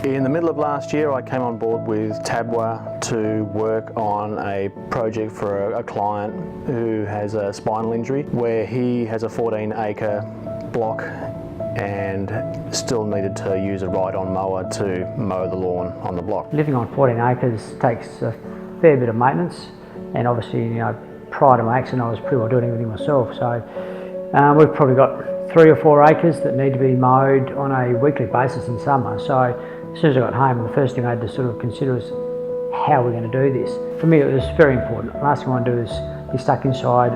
In the middle of last year, I came on board with TADWA to work on a project for a client who has a spinal injury, where he has a 14-acre block and still needed to use a ride-on mower to mow the lawn on the block. Living on 14 acres takes a fair bit of maintenance, and obviously, prior to my accident I was pretty well doing everything myself, so we've probably got 3 or 4 acres that need to be mowed on a weekly basis in summer. So as soon as I got home, the first thing I had to sort of consider was how we're going to do this. For me, it was very important. The last thing I want to do is be stuck inside,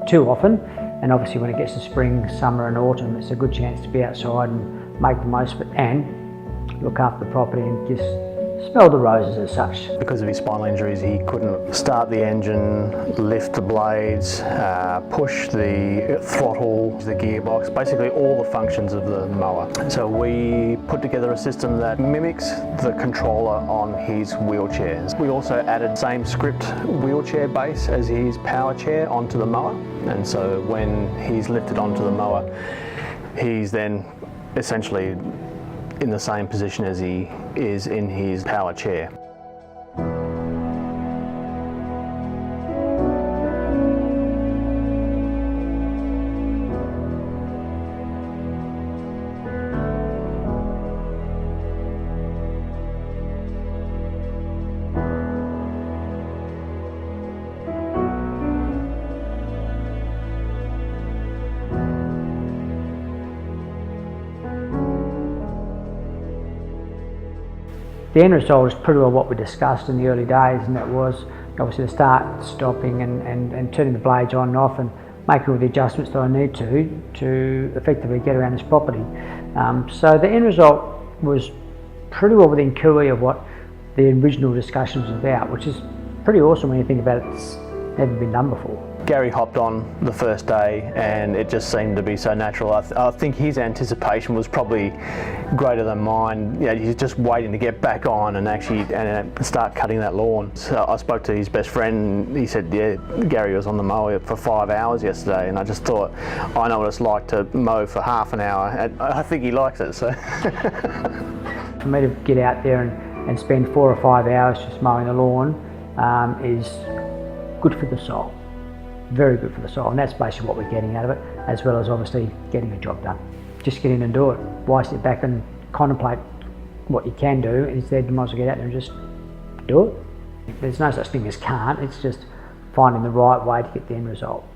too often. And obviously, when it gets to spring, summer, and autumn, it's a good chance to be outside and make the most of it and look after the property and just smell the roses as such. Because of his spinal injuries, he couldn't start the engine, lift the blades, push the throttle, the gearbox, basically all the functions of the mower. So we put together a system that mimics the controller on his wheelchair. We also added same script wheelchair base as his power chair onto the mower, and so when he's lifted onto the mower, he's then essentially in the same position as he is in his power chair. The end result is pretty well what we discussed in the early days, and that was obviously the start, stopping and turning the blades on and off and making all the adjustments that I need to effectively get around this property. So the end result was pretty well within cooey of what the original discussion was about, which is pretty awesome when you think about it. It's never been done before. Gary hopped on the first day and it just seemed to be so natural. I think his anticipation was probably greater than mine. He's just waiting to get back on and actually start cutting that lawn. So I spoke to his best friend and he said, yeah, Gary was on the mower for 5 hours yesterday, and I just thought, I know what it's like to mow for half an hour, and I think he likes it. So for me to get out there and spend 4 or 5 hours just mowing the lawn is good for the soul. Very good for the soul, and that's basically what we're getting out of it, as well as obviously getting a job done. Just get in and do it. Why sit back and contemplate what you can do? Instead, you might as well get out there and just do it. There's no such thing as can't, it's just finding the right way to get the end result.